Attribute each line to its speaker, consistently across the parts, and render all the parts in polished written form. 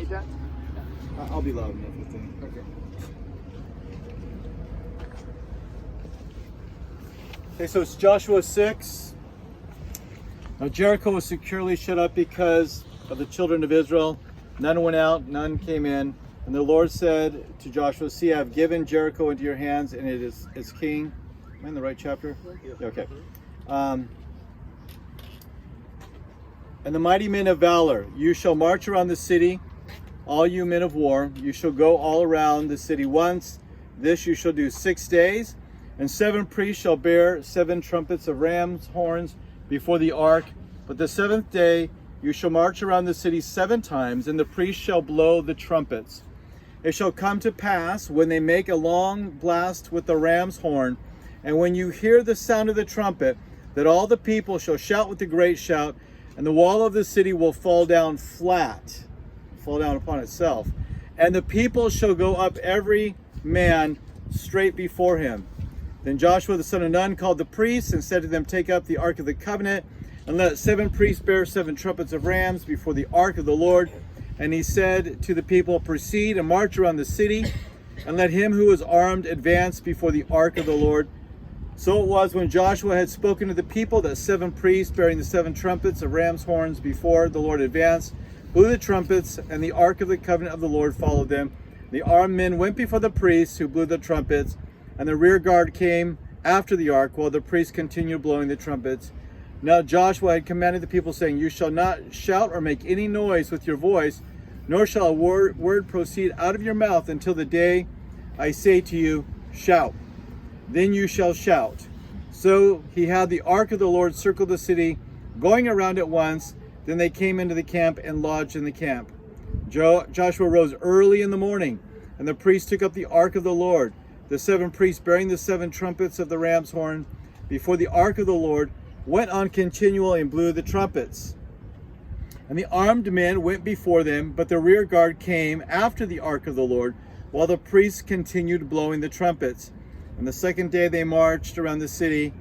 Speaker 1: read that?
Speaker 2: I'll be loud enough, I think.
Speaker 1: Okay.
Speaker 2: Okay, so it's Joshua 6. Now Jericho was securely shut up because of the children of Israel. None went out, none came in. And the Lord said to Joshua, see, I have given Jericho into your hands, and it is its king. Am I in the right chapter? Yeah, okay. And the mighty men of valor, you shall march around the city, all you men of war. You shall go all around the city once. This you shall do 6 days. And 7 priests shall bear 7 trumpets of ram's horns before the ark. But the 7th day you shall march around the city 7 times, and the priests shall blow the trumpets. It shall come to pass, when they make a long blast with the ram's horn, and when you hear the sound of the trumpet, that all the people shall shout with a great shout, and the wall of the city will fall down flat, fall down upon itself. And the people shall go up every man straight before him. Then Joshua the son of Nun called the priests and said to them, take up the ark of the covenant, and let 7 priests bear 7 trumpets of rams before the ark of the Lord. And he said to the people, proceed and march around the city, and let him who is armed advance before the ark of the Lord. So it was, when Joshua had spoken to the people, that 7 priests bearing the 7 trumpets of ram's horns before the Lord advanced, blew the trumpets, and the ark of the covenant of the Lord followed them. The armed men went before the priests who blew the trumpets, and the rear guard came after the ark, while the priests continued blowing the trumpets. Now Joshua had commanded the people, saying, you shall not shout or make any noise with your voice, nor shall a word proceed out of your mouth until the day I say to you, shout. Then you shall shout. So he had the ark of the Lord circle the city, going around it once. Then they came into the camp and lodged in the camp. Joshua rose early in the morning, and the priests took up the ark of the Lord, the 7 priests bearing the 7 trumpets of the ram's horn before the ark of the Lord, went on continually and blew the trumpets. And the armed men went before them, but the rear guard came after the ark of the Lord, while the priests continued blowing the trumpets. And the 2nd day they marched around the city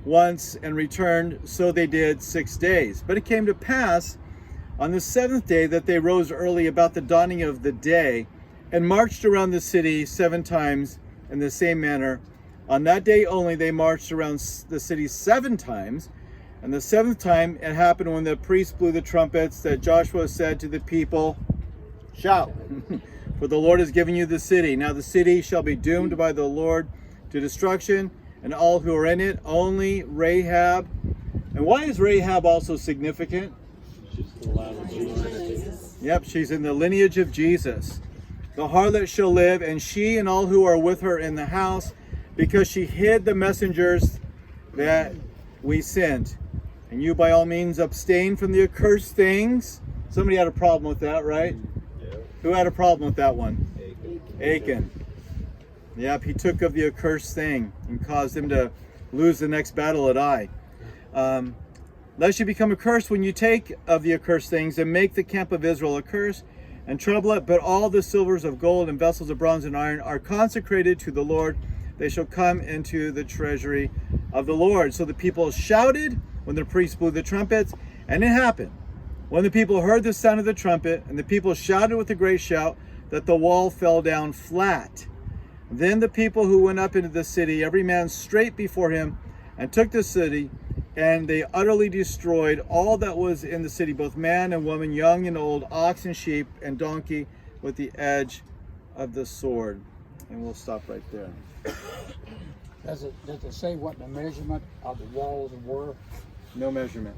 Speaker 2: once and returned. So they did 6 days. But it came to pass on the 7th day that they rose early about the dawning of the day, and marched around the city 7 times in the same manner. On that day only they marched around the city 7 times. And the 7th time it happened, when the priests blew the trumpets, that Joshua said to the people, shout, for the Lord has given you the city. Now the city shall be doomed by the Lord to destruction, and all who are in it. Only Rahab. And why is Rahab also significant?
Speaker 3: She's the line of Jesus.
Speaker 2: Yep, she's in the lineage of Jesus. The harlot shall live, and she and all who are with her in the house, because she hid the messengers that we sent. And you by all means abstain from the accursed things. Somebody had a problem with that, right?
Speaker 3: Yeah.
Speaker 2: Who had a problem with that one?
Speaker 3: Achan.
Speaker 2: Achan. Yep, he took of the accursed thing and caused him to lose the next battle at Ai. Lest you become accursed when you take of the accursed things, and make the camp of Israel a curse and trouble it. But all the silvers of gold and vessels of bronze and iron are consecrated to the Lord. They shall come into the treasury of the Lord. So the people shouted when the priests blew the trumpets. And it happened, when the people heard the sound of the trumpet, and the people shouted with a great shout, that the wall fell down flat. Then the people who went up into the city, every man straight before him, and took the city, and they utterly destroyed all that was in the city, both man and woman, young and old, ox and sheep and donkey, with the edge of the sword. And we'll stop right there.
Speaker 1: Does it say what the measurement of the walls were?
Speaker 2: No measurement.